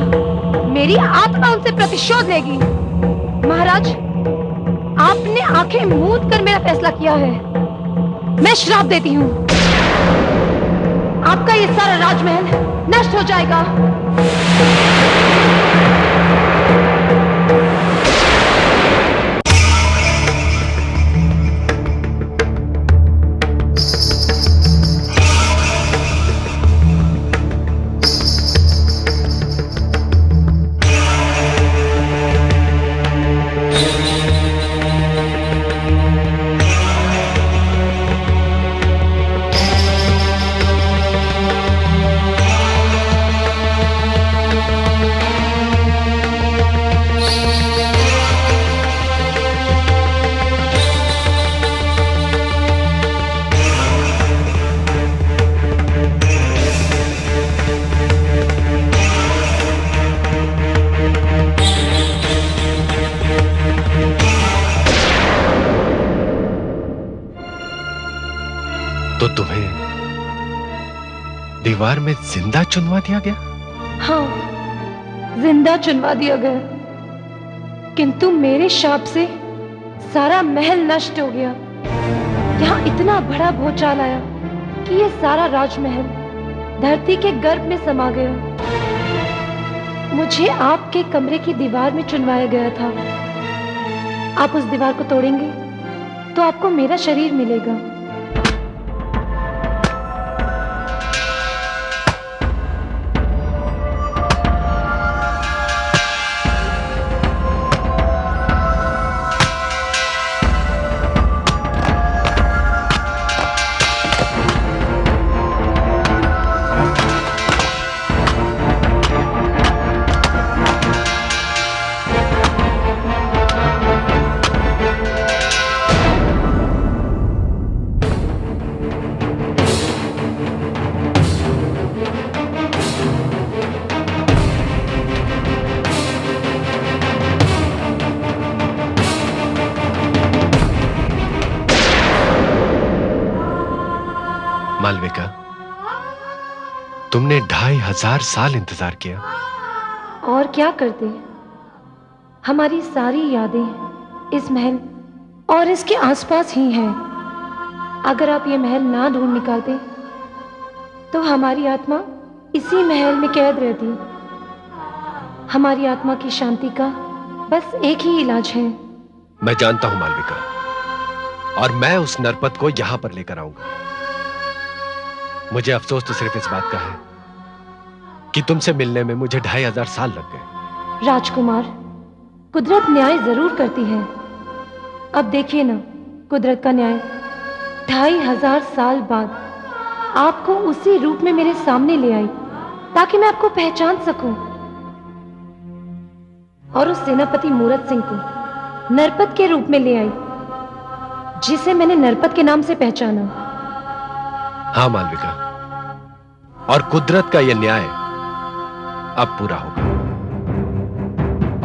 मेरी आत्मा उनसे प्रतिशोध लेगी। महाराज, आपने आंखें मूंद कर मेरा फैसला किया है। मैं श्राप देती हूँ, आपका ये सारा राजमहल नष्ट हो जाएगा। तो तुम्हें दीवार में जिंदा चुनवा दिया गया? हाँ, जिंदा चुनवा दिया गया, किंतु मेरे शाप से सारा महल नष्ट हो गया। यहाँ इतना बड़ा भूचाल आया कि ये सारा राजमहल धरती के गर्भ में समा गया। मुझे आपके कमरे की दीवार में चुनवाया गया था। आप उस दीवार को तोड़ेंगे तो आपको मेरा शरीर मिलेगा। मालविका, तुमने 2500 साल इंतजार किया। और क्या करते, हमारी सारी यादें इस महल और इसके आसपास ही हैं। अगर आप ये महल ना ढूंढ निकालते तो हमारी आत्मा इसी महल में कैद रहती। हमारी आत्मा की शांति का बस एक ही इलाज है। मैं जानता हूं मालविका, और मैं उस नरपत को यहां पर लेकर आऊंगा। मुझे अफसोस तो सिर्फ इस बात का है कि तुमसे मिलने में मुझे 2500 साल लग गए। राजकुमार, कुदरत न्याय जरूर करती है। अब देखिए ना, कुदरत का न्याय 2500 साल बाद आपको उसी रूप में मेरे सामने ले आई ताकि मैं आपको पहचान सकूं, और उस सेनापति मूरत सिंह को नरपत के रूप में ले आई जिसे मैंने नरपत के नाम से पहचाना। हाँ मालविका, और कुदरत का यह न्याय अब पूरा होगा,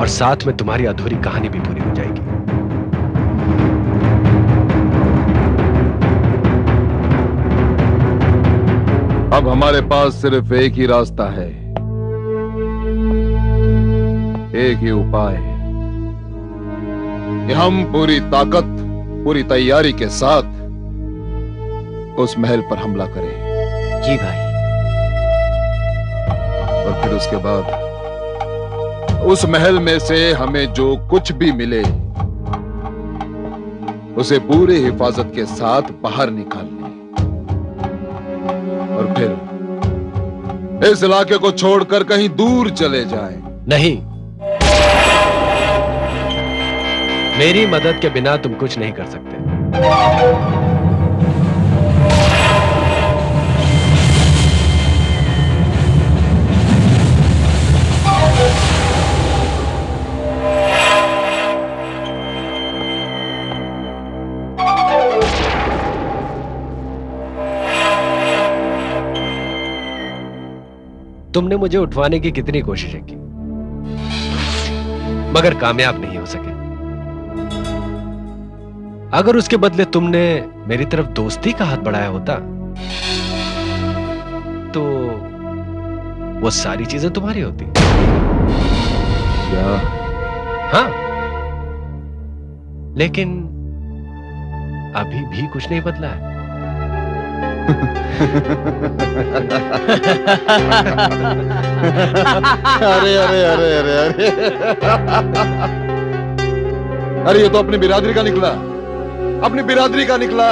और साथ में तुम्हारी अधूरी कहानी भी पूरी हो जाएगी। अब हमारे पास सिर्फ एक ही रास्ता है, एक ही उपाय है कि हम पूरी ताकत, पूरी तैयारी के साथ उस महल पर हमला करें। जी भाई। और फिर उसके बाद उस महल में से हमें जो कुछ भी मिले उसे पूरी हिफाजत के साथ बाहर निकाल लें, और फिर इस इलाके को छोड़कर कहीं दूर चले जाएं। नहीं, मेरी मदद के बिना तुम कुछ नहीं कर सकते। तुमने मुझे उठवाने की कितनी कोशिशें की, मगर कामयाब नहीं हो सके। अगर उसके बदले तुमने मेरी तरफ दोस्ती का हाथ बढ़ाया होता तो वो सारी चीजें तुम्हारी होती। क्या? हाँ, लेकिन अभी भी कुछ नहीं बदला है। अरे अरे अरे अरे अरे अरे, ये तो अपनी बिरादरी का निकला, अपनी बिरादरी का निकला।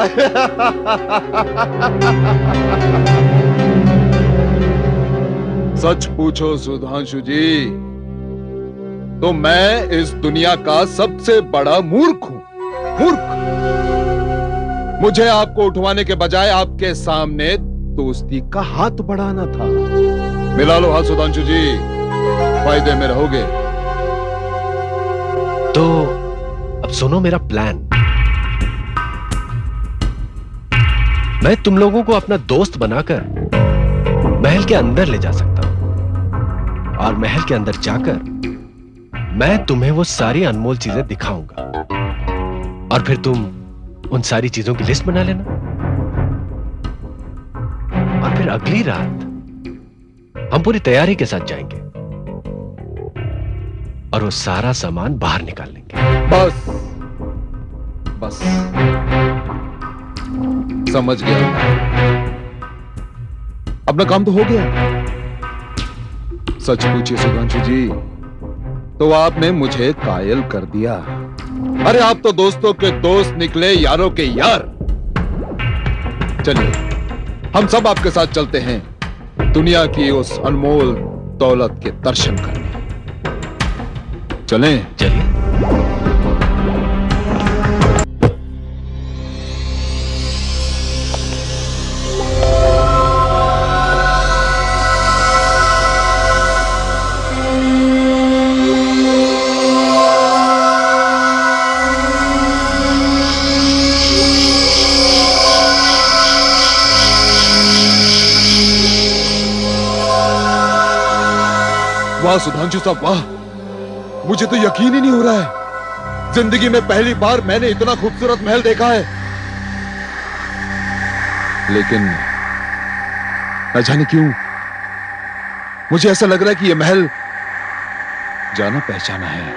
सच पूछो सुधांशु जी, तो मैं इस दुनिया का सबसे बड़ा मूर्ख हूं। मूर्ख। मुझे आपको उठवाने के बजाय आपके सामने दोस्ती का हाथ बढ़ाना था। मिला लो हाथ सुधांशु जी, फायदे में रहोगे। तो अब सुनो मेरा प्लान। मैं तुम लोगों को अपना दोस्त बनाकर महल के अंदर ले जा सकता हूं, और महल के अंदर जाकर मैं तुम्हें वो सारी अनमोल चीजें दिखाऊंगा, और फिर तुम उन सारी चीजों की लिस्ट बना लेना। और फिर अगली रात हम पूरी तैयारी के साथ जाएंगे, और वो सारा सामान बाहर निकाल लेंगे। बस बस समझ गया मैं। अपना काम तो हो गया। सच पूछिए सुधांशु जी, तो आपने मुझे कायल कर दिया। अरे आप तो दोस्तों के दोस्त निकले, यारों के यार। चलिए हम सब आपके साथ चलते हैं दुनिया की उस अनमोल दौलत के दर्शन करने। चलें? चलिए। वाह सुधांशु साहब वाह, मुझे तो यकीन ही नहीं हो रहा है। जिंदगी में पहली बार मैंने इतना खूबसूरत महल देखा है। लेकिन न जाने क्यों मुझे ऐसा लग रहा है कि यह महल जाना पहचाना है।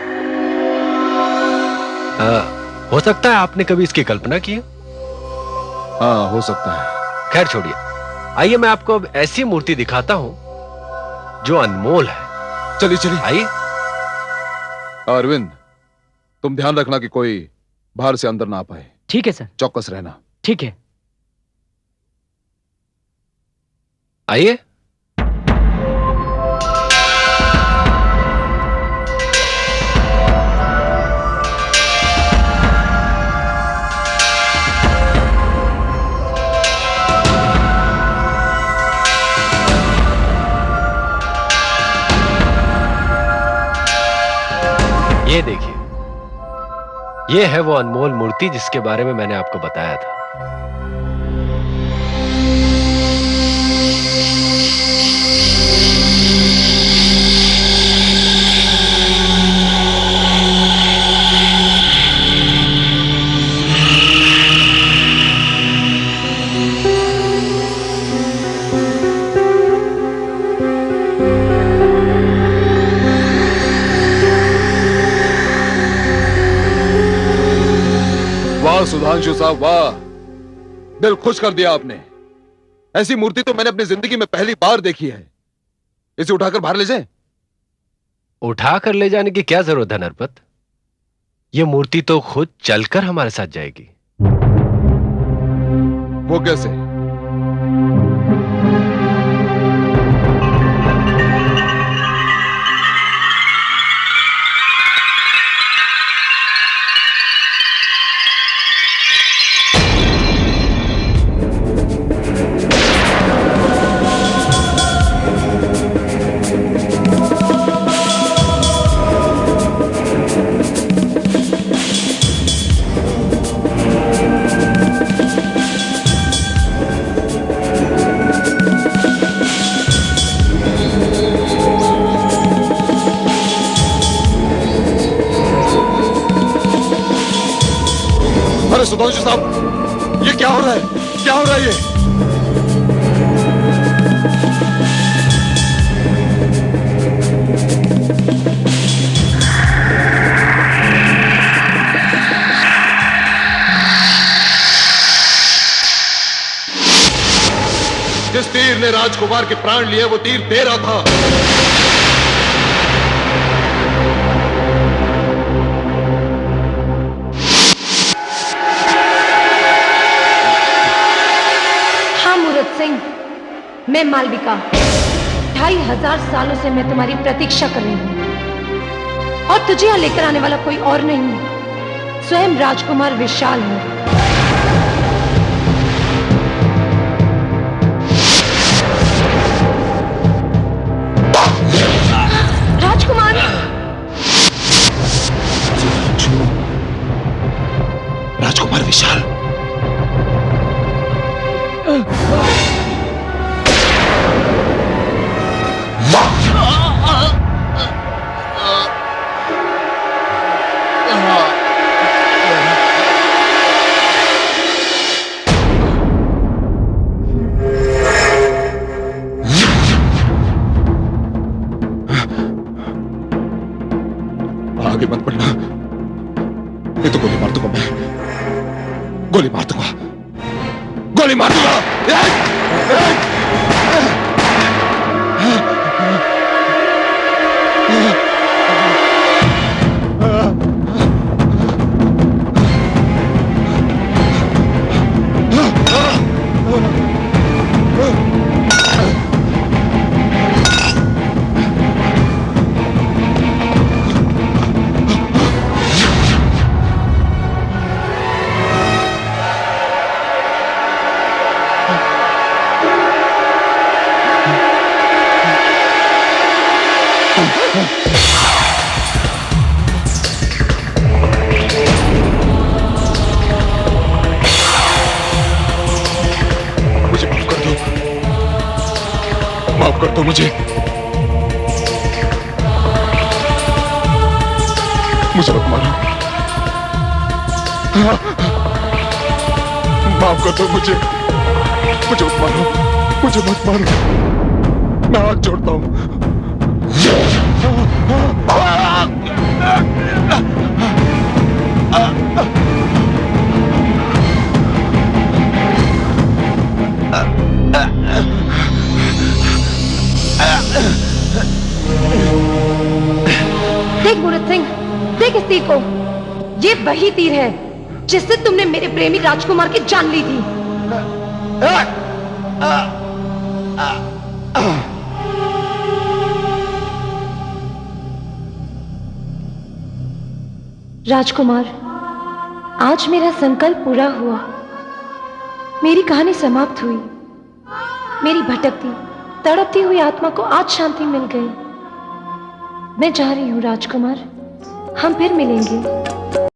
हो सकता है आपने कभी इसकी कल्पना की है। हाँ हो सकता है। खैर छोड़िए, आइए मैं आपको अब ऐसी मूर्ति दिखाता हूं जो अनमोल है। चलिए चलिए आइए। अरविंद, तुम ध्यान रखना कि कोई बाहर से अंदर ना आ पाए। ठीक है सर। चौकस रहना। ठीक है। आइए। ये देखिए, ये है वो अनमोल मूर्ति जिसके बारे में मैंने आपको बताया था। वाह सुधांशु साहब वाह, दिल खुश कर दिया आपने। ऐसी मूर्ति तो मैंने अपनी जिंदगी में पहली बार देखी है। इसे उठाकर बाहर ले जाएं? उठाकर ले जाने की क्या जरूरत है नरपत? ये मूर्ति तो खुद चलकर हमारे साथ जाएगी। वो कैसे? सुधांशु साहब, ये क्या हो रहा है? क्या हो रहा है ये? जिस तीर ने राजकुमार के प्राण लिए वो तीर तेरा था। मैं मालविका 2500 सालों से मैं तुम्हारी प्रतीक्षा कर रही हूं और तुझे यहां लेकर आने वाला कोई और नहीं, स्वयं राजकुमार विशाल है। राजकुमार, राजकुमार विशाल। आगे मत बढ़ना, ये तो गोली मार दूंगा मैं, गोली मार दूंगा, गोली मार दूंगा। मुझे माफ कर दो, माफ कर दो मुझे मत मारो, माफ कर दो मुझे मत मारो, मुझे मत मारो, मैं हाथ जोड़ता हूं। देख मूरत सिंह, देख इस तीर को, ये वही तीर है जिससे तुमने मेरे प्रेमी राजकुमार की जान ली थी। राजकुमार, आज मेरा संकल्प पूरा हुआ, मेरी कहानी समाप्त हुई, मेरी भटकती तड़पती हुई आत्मा को आज शांति मिल गई। मैं जा रही हूँ राजकुमार, हम फिर मिलेंगे।